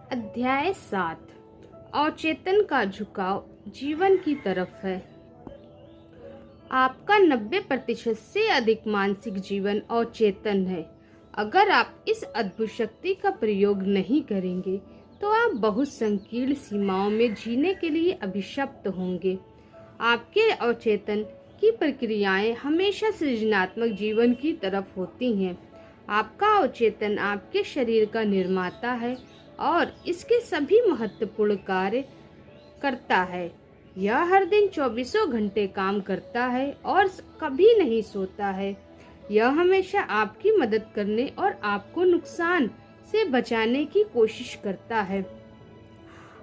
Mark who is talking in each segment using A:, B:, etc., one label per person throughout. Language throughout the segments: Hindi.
A: अध्याय 7 अवचेतन का झुकाव जीवन की तरफ है। आपका 90% से अधिक मानसिक जीवन अवचेतन है। अगर आप इस अद्भुत शक्ति का प्रयोग नहीं करेंगे तो आप बहुत संकीर्ण सीमाओं में जीने के लिए अभिशप्त होंगे। आपके अवचेतन की प्रक्रियाएं हमेशा सृजनात्मक जीवन की तरफ होती हैं। आपका अवचेतन आपके शरीर का निर्माता है और इसके सभी महत्वपूर्ण कार्य करता है। यह हर दिन 24 घंटे काम करता है और कभी नहीं सोता है। यह हमेशा आपकी मदद करने और आपको नुकसान से बचाने की कोशिश करता है।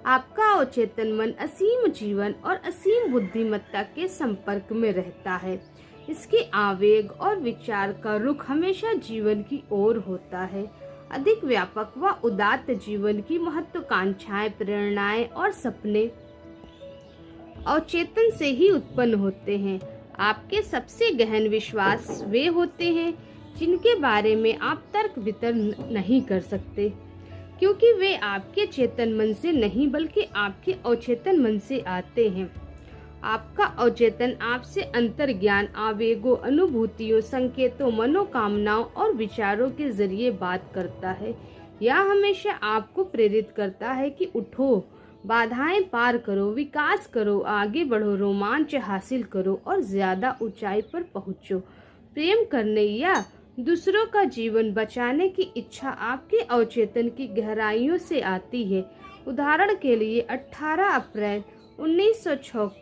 A: आपका अवचेतन मन असीम जीवन और असीम बुद्धिमत्ता के संपर्क में रहता है। इसके आवेग और विचार का रुख हमेशा जीवन की ओर होता है। अधिक व्यापक व उदात्त जीवन की महत्वाकांक्षाएं, प्रेरणाएं और सपने अवचेतन से ही उत्पन्न होते हैं। आपके सबसे गहन विश्वास वे होते हैं जिनके बारे में आप तर्क वितर्क नहीं कर सकते, क्योंकि वे आपके चेतन मन से नहीं बल्कि आपके अवचेतन मन से आते हैं। आपका अवचेतन आपसे अंतर्ज्ञान, आवेगों, अनुभूतियों, संकेतों, मनोकामनाओं और विचारों के जरिए बात करता है। यह हमेशा आपको प्रेरित करता है कि उठो, बाधाएं पार करो, विकास करो, आगे बढ़ो, रोमांच हासिल करो और ज्यादा ऊंचाई पर पहुंचो। प्रेम करने या दूसरों का जीवन बचाने की इच्छा आपके अवचेतन की गहराइयों से आती है। उदाहरण के लिए 18 अप्रैल 1906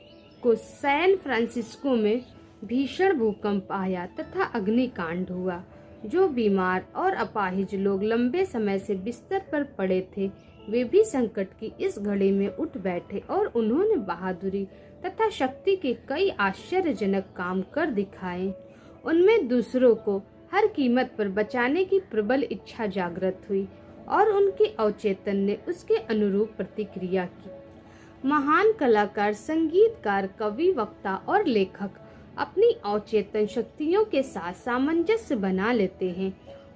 A: को सैन फ्रांसिस्को में भीषण भूकंप आया तथा अग्निकांड हुआ। जो बीमार और अपाहिज लोग लंबे समय से बिस्तर पर पड़े थे, वे भी संकट की इस घड़ी में उठ बैठे और उन्होंने बहादुरी तथा शक्ति के कई आश्चर्यजनक काम कर दिखाए। उनमें दूसरों को हर कीमत पर बचाने की प्रबल इच्छा जागृत हुई और उनके अवचेतन ने उसके अनुरूप प्रतिक्रिया की। महान कलाकार, संगीतकार, कवि, वक्ता और लेखक अपनी अवचेतन शक्तियों के साथ सामंजस्य बना लेते हैं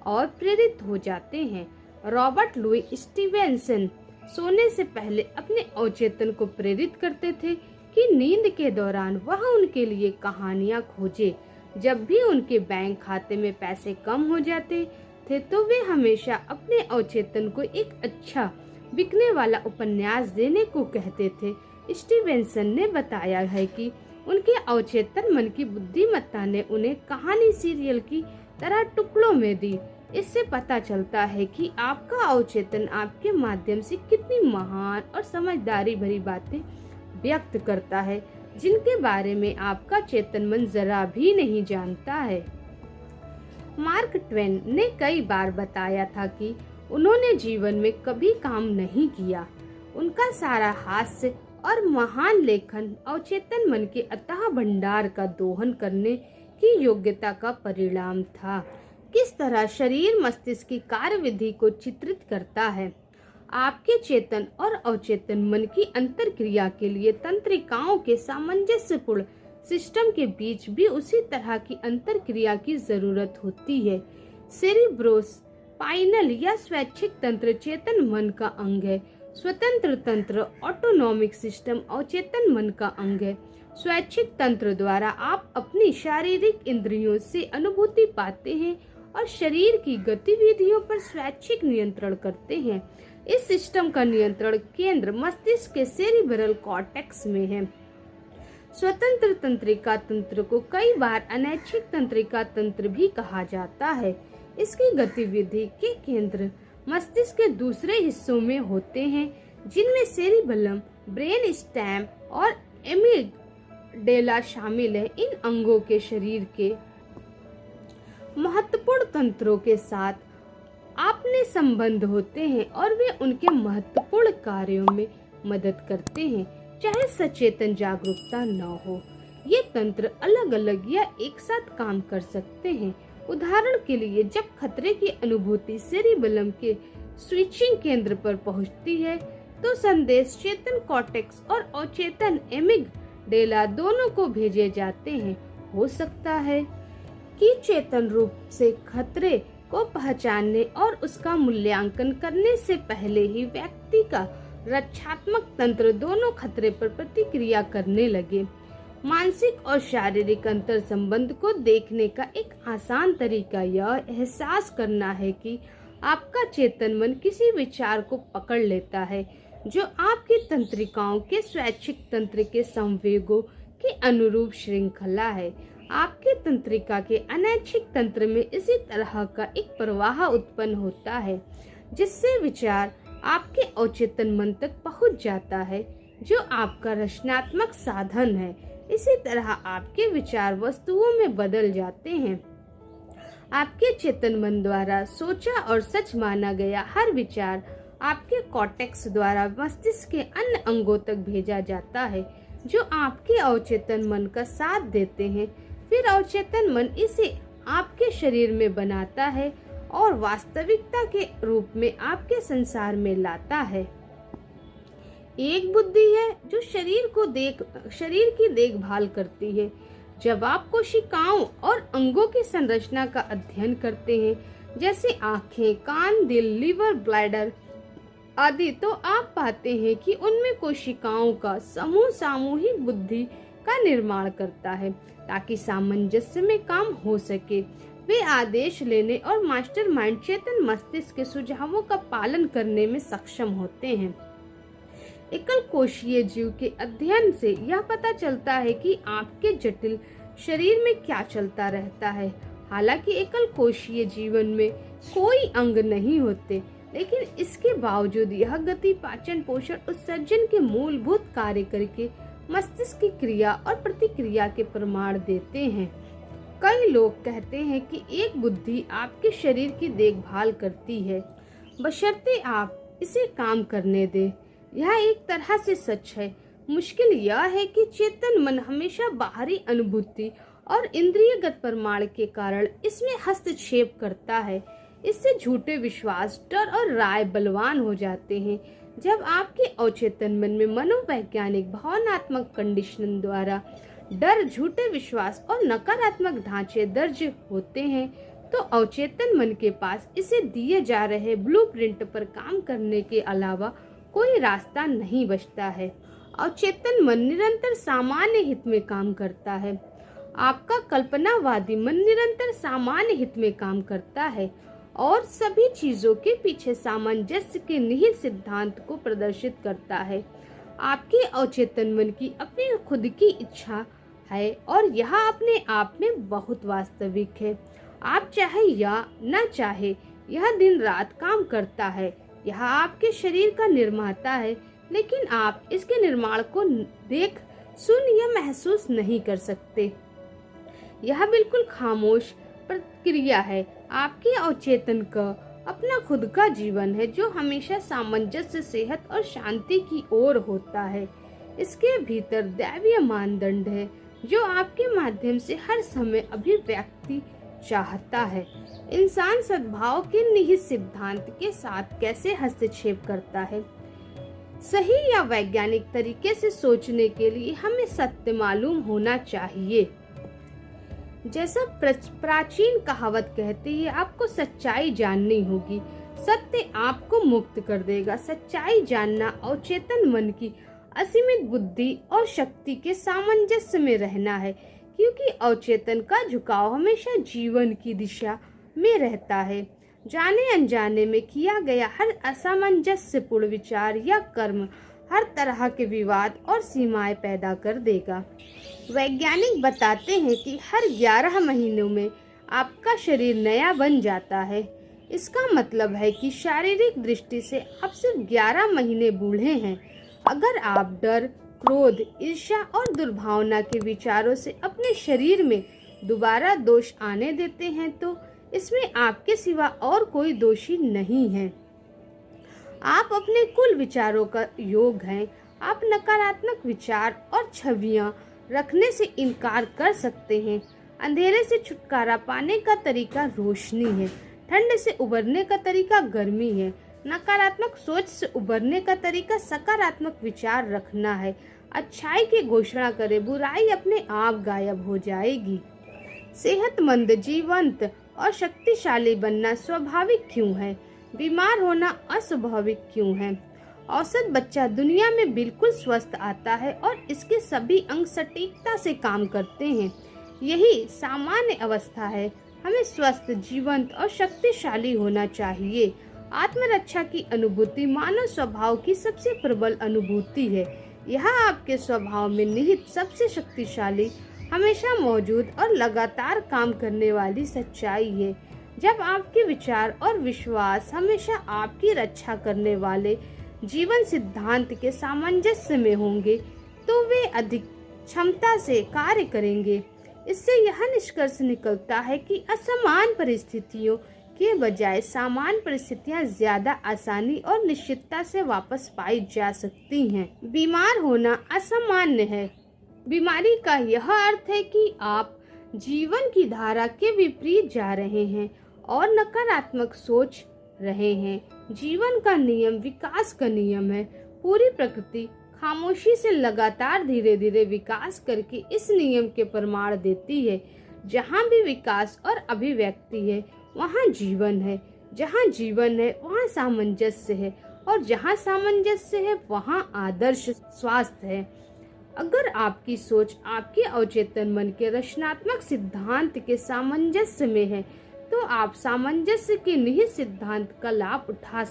A: और प्रेरित हो जाते हैं। रॉबर्ट लुई स्टीवेंसन सोने से पहले अपने अवचेतन को प्रेरित करते थे कि नींद के दौरान वह उनके लिए कहानियां खोजे। जब भी उनके बैंक खाते में पैसे कम हो जाते थे तो वे हमेशा अपने अवचेतन को एक अच्छा बिकने वाला उपन्यास देने को कहते थे। स्टीवेंसन ने बताया है कि उनके अवचेतन मन की बुद्धिमत्ता ने उन्हें कहानी सीरियल की तरह टुकड़ों में दी। इससे पता चलता है कि आपका अवचेतन आपके माध्यम से कितनी महान और समझदारी भरी बातें व्यक्त करता है, जिनके बारे में आपका चेतन मन जरा भी नहीं जानता है। मार्क ट्वेन ने कई बार बताया था कि उन्होंने जीवन में कभी काम नहीं किया। उनका सारा हास्य और महान लेखन अवचेतन मन के अथाह भंडार का दोहन करने की योग्यता का परिणाम था। किस तरह शरीर मस्तिष्क की कार्यविधि को चित्रित करता है। आपके चेतन और अवचेतन मन की अंतरक्रिया के लिए तंत्रिकाओं के सामंजस्यपूर्ण सिस्टम के बीच भी उसी तरह की अंतरक्रिया की जरूरत होती है। सेरिब्रोस पाइनल या स्वैच्छिक तंत्र चेतन मन का अंग है। स्वतंत्र तंत्र ऑटोनॉमिक सिस्टम अवचेतन मन का अंग है। स्वैच्छिक तंत्र द्वारा आप अपनी शारीरिक इंद्रियों से अनुभूति पाते हैं और शरीर की गतिविधियों पर स्वैच्छिक नियंत्रण करते हैं। इस सिस्टम का नियंत्रण केंद्र मस्तिष्क के सेरिब्रल कॉर्टेक्स में है। स्वतंत्र तंत्रिका तंत्र को कई बार अनैच्छिक तंत्रिका तंत्र भी कहा जाता है। इसकी गतिविधि के केंद्र मस्तिष्क के दूसरे हिस्सों में होते हैं, जिनमें सेरिबेलम, ब्रेन स्टेम और एमिगडेला शामिल है। इन अंगों के शरीर के महत्वपूर्ण तंत्रों के साथ आपने संबंध होते हैं और वे उनके महत्वपूर्ण कार्यों में मदद करते हैं, चाहे सचेतन जागरूकता न हो। ये तंत्र अलग अलग या एक साथ काम कर सकते हैं। उदाहरण के लिए, जब खतरे की अनुभूति सेरिबेलम के स्विचिंग केंद्र पर पहुंचती है तो संदेश चेतन कॉर्टेक्स और अवचेतन एमिगडेला दोनों को भेजे जाते हैं। हो सकता है कि चेतन रूप से खतरे को पहचानने और उसका मूल्यांकन करने से पहले ही व्यक्ति का रक्षात्मक तंत्र दोनों खतरे पर प्रतिक्रिया करने लगे। मानसिक और शारीरिक अंतर संबंध को देखने का एक आसान तरीका यह एहसास करना है कि आपका चेतन मन किसी विचार को पकड़ लेता है जो आपकी तंत्रिकाओं के स्वैच्छिक तंत्र के संवेगों के अनुरूप श्रृंखला है। आपके तंत्रिका के अनैच्छिक तंत्र में इसी तरह का एक प्रवाह उत्पन्न होता है जिससे विचार आपके अवचेतन मन तक पहुंच जाता है जो आपका रचनात्मक साधन है। इसी तरह आपके विचार वस्तुओं में बदल जाते हैं। आपके चेतन मन द्वारा सोचा और सच माना गया हर विचार आपके कॉर्टेक्स द्वारा मस्तिष्क के अन्य अंगों तक भेजा जाता है जो आपके अवचेतन मन का साथ देते हैं। फिर अवचेतन मन इसे आपके शरीर में बनाता है और वास्तविकता के रूप में आपके संसार में लाता है। एक बुद्धि है जो शरीर की देखभाल करती है। जब आप कोशिकाओं और अंगों की संरचना का अध्ययन करते हैं जैसे आँखें, कान, दिल, लिवर, ब्लैडर आदि, तो आप पाते हैं कि उनमें कोशिकाओं का समूह सामूहिक बुद्धि का निर्माण करता है ताकि सामंजस्य में काम हो सके। वे आदेश लेने और मास्टरमाइंड चेतन मस्तिष्क के सुझावों का पालन करने में सक्षम होते हैं। एकल कोशीय जीव के अध्ययन से यह पता चलता है कि आपके जटिल शरीर में क्या चलता रहता है। हालांकि एकल कोशीय जीवन में कोई अंग नहीं होते, लेकिन इसके बावजूद यह गति, पाचन, पोषण, उत्सर्जन के मूलभूत कार्य करके मस्तिष्क की क्रिया और प्रतिक्रिया के प्रमाण देते हैं। कई लोग कहते हैं कि एक बुद्धि आपके शरीर की देखभाल करती है, बशर्ते आप इसे काम करने दें। यह एक तरह से सच है। मुश्किल यह है कि चेतन मन हमेशा बाहरी अनुभूति और इंद्रियगत प्रमाण के कारण इसमें हस्तक्षेप करता है। इससे झूठे विश्वास, डर और राय बलवान हो जाते हैं। जब आपके अवचेतन मन में मनोवैज्ञानिक भावनात्मक कंडीशनिंग द्वारा डर, झूठे विश्वास और नकारात्मक ढांचे दर्ज होते हैं, तो अवचेतन मन के पास इसे दिए जा रहे ब्लूप्रिंट पर काम करने के अलावा कोई रास्ता नहीं बचता है। अवचेतन मन निरंतर सामान्य हित में काम करता है। आपका कल्पनावादी मन निरंतर सामान्य हित में काम करता है और सभी चीजों के पीछे सामंजस्य के निहित सिद्धांत को प्रदर्शित करता है। आपके अवचेतन मन की अपनी खुद की इच्छा है और यह अपने आप में बहुत वास्तविक है। आप चाहे या न चाहे यह दिन रात काम करता है। यह आपके शरीर का निर्माता है, लेकिन आप इसके निर्माण को देख, सुन या महसूस नहीं कर सकते। यह बिल्कुल खामोश प्रक्रिया है। आपके अवचेतन का अपना खुद का जीवन है जो हमेशा सामंजस्य, सेहत और शांति की ओर होता है। इसके भीतर दैवीय मानदंड है जो आपके माध्यम से हर समय अभिव्यक्ति चाहता है। इंसान सद्भाव के निहित सिद्धांत के साथ कैसे हस्तक्षेप करता है? सही या वैज्ञानिक तरीके से सोचने के लिए हमें सत्य मालूम होना चाहिए। जैसा प्राचीन कहावत कहती है, आपको सच्चाई जाननी होगी, सत्य आपको मुक्त कर देगा। सच्चाई जानना अवचेतन मन की असीमित बुद्धि और शक्ति के सामंजस्य में रहना है, क्योंकि अवचेतन का झुकाव हमेशा जीवन की दिशा में रहता है। जाने अनजाने में किया गया हर असामंजस्यपूर्ण विचार या कर्म हर तरह के विवाद और सीमाएं पैदा कर देगा। वैज्ञानिक बताते हैं कि हर 11 महीनों में आपका शरीर नया बन जाता है। इसका मतलब है कि शारीरिक दृष्टि से आप सिर्फ 11 महीने बूढ़े हैं। अगर आप डर, क्रोध, ईर्ष्या और दुर्भावना के विचारों से अपने शरीर में दोबारा दोष आने देते हैं, तो इसमें आपके सिवा और कोई दोषी नहीं है। आप अपने कुल विचारों का योग हैं। आप नकारात्मक विचार और छवियां रखने से इनकार कर सकते हैं। अंधेरे से छुटकारा पाने का तरीका रोशनी है। ठंड से उबरने का तरीका गर्मी है। नकारात्मक सोच से उबरने का तरीका सकारात्मक विचार रखना है। अच्छाई की घोषणा करे, बुराई अपने आप गायब हो जाएगी। सेहतमंद, जीवंत और शक्तिशाली बनना स्वाभाविक क्यों है? बीमार होना अस्वाभाविक क्यों है? औसत बच्चा दुनिया में बिल्कुल स्वस्थ आता है और इसके सभी अंग सटीकता से काम करते हैं। यही सामान्य अवस्था है। हमें स्वस्थ, जीवंत और शक्तिशाली होना चाहिए। आत्मरक्षा की अनुभूति मानव स्वभाव की सबसे प्रबल अनुभूति है। यह आपके स्वभाव में निहित सबसे शक्तिशाली, हमेशा मौजूद और लगातार काम करने वाली सच्चाई है। जब आपके विचार और विश्वास हमेशा आपकी रक्षा करने वाले जीवन सिद्धांत के सामंजस्य में होंगे तो वे अधिक क्षमता से कार्य करेंगे। इससे यह निष्कर्ष निकलता है कि असमान परिस्थितियों के बजाय समान परिस्थितियां ज्यादा आसानी और निश्चितता से वापस पाई जा सकती हैं। बीमार होना असामान्य है। बीमारी का यह अर्थ है कि आप जीवन की धारा के विपरीत जा रहे हैं और नकारात्मक सोच रहे हैं। जीवन का नियम विकास का नियम है। पूरी प्रकृति खामोशी से लगातार धीरे धीरे विकास करके इस नियम के प्रमाण देती है। जहाँ भी विकास और अभिव्यक्ति है वहाँ जीवन है। जहाँ जीवन है वहाँ सामंजस्य है और जहाँ सामंजस्य है वहाँ आदर्श स्वास्थ्य है। अगर आपकी सोच आपके अवचेतन मन के रचनात्मक सिद्धांत के सामंजस्य में है तो आप सामंजस्य के निहित सिद्धांत का लाभ उठा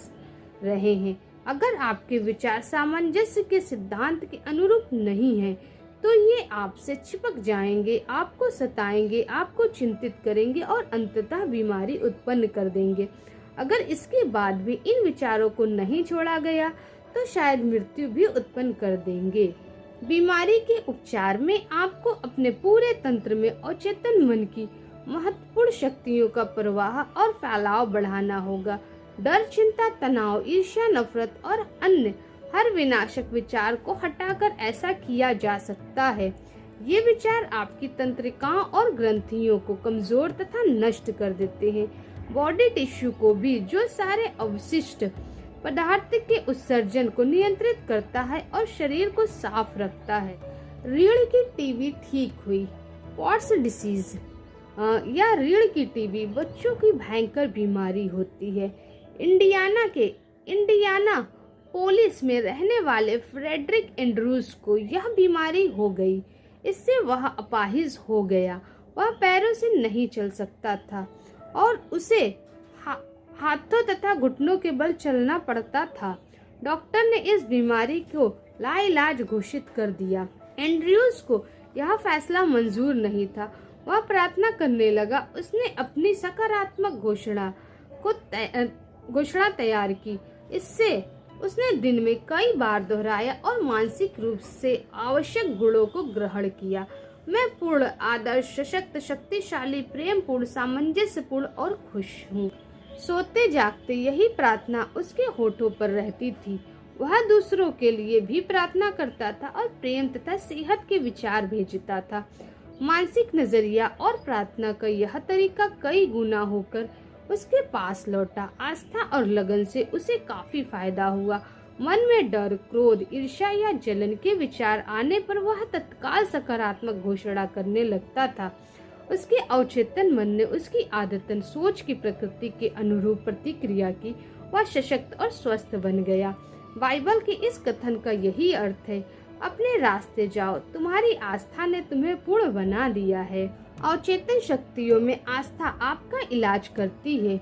A: रहे हैं। अगर आपके विचार सामंजस्य के सिद्धांत के अनुरूप नहीं हैं, तो ये आपसे चिपक जाएंगे, आपको सताएंगे, आपको चिंतित करेंगे और अंततः बीमारी उत्पन्न कर देंगे। अगर इसके बाद भी इन विचारों को नहीं छोड़ा गया तो शायद मृत्यु भी उत्पन्न कर देंगे। बीमारी के उपचार में आपको अपने पूरे तंत्र में अवचेतन मन की महत्वपूर्ण शक्तियों का प्रवाह और फैलाव बढ़ाना होगा। डर, चिंता, तनाव, ईर्ष्या, नफरत और अन्य हर विनाशक विचार को हटाकर ऐसा किया जा सकता है। ये विचार आपकी तंत्रिकाओं और ग्रंथियों को कमजोर तथा नष्ट कर देते हैं। बॉडी टिश्यू को भी, जो सारे अवशिष्ट पदार्थ के उत्सर्जन को नियंत्रित करता है और शरीर को साफ रखता है। रीढ़ की टीबी ठीक हुई। पॉट्स डिसीज या रीढ़ की टीबी बच्चों की भयंकर बीमारी होती है। इंडियाना पोलिस में रहने वाले फ्रेडरिक एंड्रूज को यह बीमारी हो गई। इससे वह अपाहिज हो गया। वह पैरों से नहीं चल सकता था और उसे हाथों तथा घुटनों के बल चलना पड़ता था। डॉक्टर ने इस बीमारी को लाइलाज घोषित कर दिया। एंड्रयूज को यह फैसला मंजूर नहीं था। वह प्रार्थना करने लगा। उसने अपनी सकारात्मक घोषणा तैयार की। इससे उसने दिन में कई बार दोहराया और मानसिक रूप से आवश्यक गुणों को ग्रहण किया। मैं पूर्ण, आदर्श, सशक्त, शक्तिशाली, प्रेमपूर्ण, सामंजस्यपूर्ण और खुश हूँ। सोते जागते यही प्रार्थना उसके होठों पर रहती थी। वह दूसरों के लिए भी प्रार्थना करता था और प्रेम तथा सेहत के विचार भेजता था। मानसिक नजरिया और प्रार्थना का यह तरीका कई गुना होकर उसके पास लौटा। आस्था और लगन से उसे काफी फायदा हुआ। मन में डर, क्रोध, ईर्ष्या या जलन के विचार आने पर वह तत्काल सकारात्मक घोषणा करने लगता था। उसके अवचेतन मन ने उसकी आदतन सोच की प्रकृति के अनुरूप प्रतिक्रिया की। वह सशक्त और स्वस्थ बन गया। बाइबल के इस कथन का यही अर्थ है, अपने रास्ते जाओ, तुम्हारी आस्था ने तुम्हें पूर्ण बना दिया है। अवचेतन शक्तियों में आस्था आपका इलाज करती है।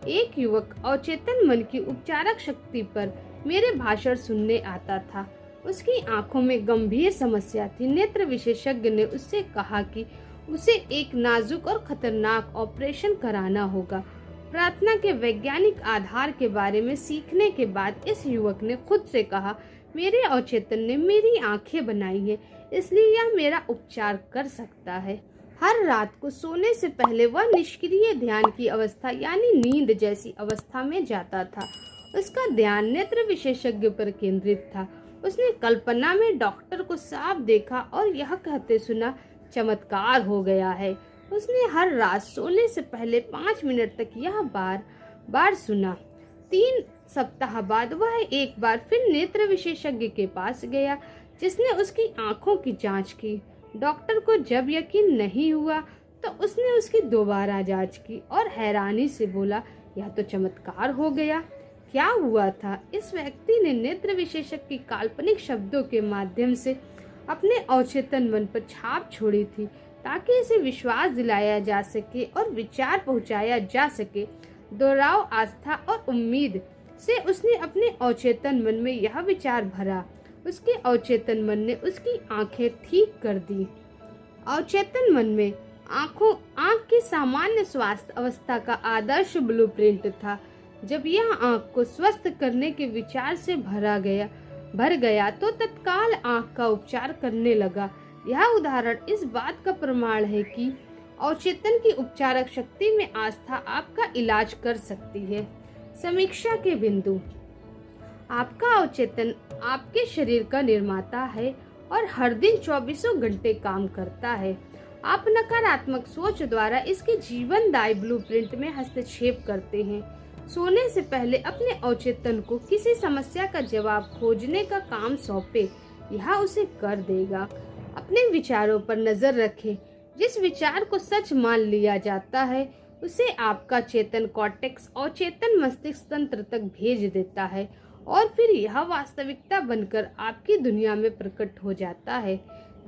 A: एक युवक अवचेतन मन की उपचारक शक्ति पर मेरे भाषण सुनने आता था। उसकी आंखों में गंभीर समस्या थी। नेत्र विशेषज्ञ ने उससे कहा कि उसे एक नाजुक और खतरनाक ऑपरेशन कराना होगा। प्रार्थना के वैज्ञानिक आधार के बारे में सीखने के बाद इस युवक ने खुद से कहा, मेरे अवचेतन ने मेरी आंखें बनाई है, इसलिए यह मेरा उपचार कर सकता है। हर रात को सोने से पहले वह निष्क्रिय ध्यान की अवस्था यानी नींद जैसी अवस्था में जाता था। उसका ध्यान नेत्र विशेषज्ञ पर केंद्रित था। उसने कल्पना में डॉक्टर को साफ देखा और यह कहते सुना, चमत्कार हो गया है। उसने हर रात सोने से पहले 5 मिनट तक यह बार बार सुना। 3 सप्ताह बाद वह एक बार फिर नेत्र विशेषज्ञ के पास गया, जिसने उसकी आंखों की जांच की। डॉक्टर को जब यकीन नहीं हुआ तो उसने उसकी दोबारा जांच की और हैरानी से बोला, यह तो चमत्कार हो गया। क्या हुआ था? इस व्यक्ति ने नेत्र विशेषज्ञ की काल्पनिक शब्दों के माध्यम से अपने अवचेतन मन पर छाप छोड़ी थी, ताकि इसे विश्वास दिलाया जा सके और विचार पहुंचाया जा सके। दोहराव, आस्था और उम्मीद से उसने अपने अवचेतन मन में यह विचार भरा। उसके अवचेतन मन ने उसकी आंखें ठीक कर दी। अवचेतन मन में आंख की सामान्य स्वास्थ्य अवस्था का आदर्श ब्लूप्रिंट था। जब यह आंख को स्वस्थ करने के विचार से भर गया तो तत्काल आंख का उपचार करने लगा। यह उदाहरण इस बात का प्रमाण है कि अवचेतन की उपचारक शक्ति में आस्था आपका इलाज कर सकती है। समीक्षा के बिंदु। आपका अवचेतन आपके शरीर का निर्माता है और हर दिन 24 घंटे काम करता है। आप नकारात्मक सोच द्वारा इसके जीवनदायी ब्लूप्रिंट में हस्तक्षेप करते हैं। सोने से पहले अपने अवचेतन को किसी समस्या का जवाब खोजने का काम सौंपे, यह उसे कर देगा। अपने विचारों पर नजर रखें। जिस विचार को सच मान लिया जाता है उसे आपका चेतन कॉर्टेक्स और चेतन मस्तिष्क तंत्र तक भेज देता है और फिर यह वास्तविकता बनकर आपकी दुनिया में प्रकट हो जाता है।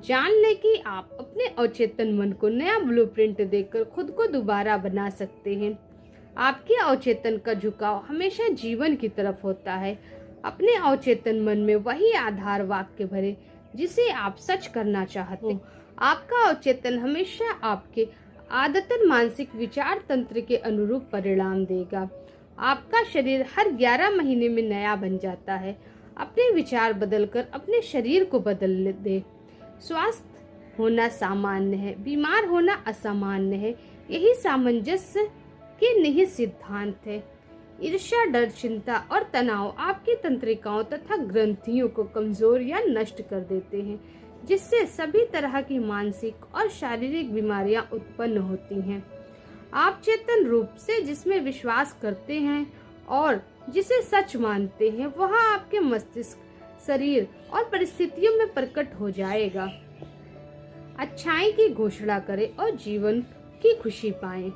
A: जान लें कि आप अपने अवचेतन मन को नया ब्लूप्रिंट देकर खुद को दोबारा बना सकते हैं। आपके अवचेतन का झुकाव हमेशा जीवन की तरफ होता है। अपने अवचेतन मन में वही आधार वाक्य भरे जिसे आप सच करना चाहते हैं। आपका अवचेतन हमेशा आपके आदतन मानसिक विचार तंत्र के अनुरूप परिणाम देगा। आपका शरीर हर 11 महीने में नया बन जाता है। अपने विचार बदलकर अपने शरीर को बदल दे। स्वस्थ होना सामान्य है, बीमार होना असामान्य है। यही सामंजस्य के निहित सिद्धांत है। ईर्ष्या, डर, चिंता और तनाव आपकी तंत्रिकाओं तथा ग्रंथियों को कमजोर या नष्ट कर देते हैं, जिससे सभी तरह की मानसिक और शारीरिक बीमारियां उत्पन्न होती हैं। आप चेतन रूप से जिसमें विश्वास करते हैं और जिसे सच मानते हैं वह आपके मस्तिष्क, शरीर और परिस्थितियों में प्रकट हो जाएगा। अच्छाई की घोषणा करें और जीवन की खुशी पाएं।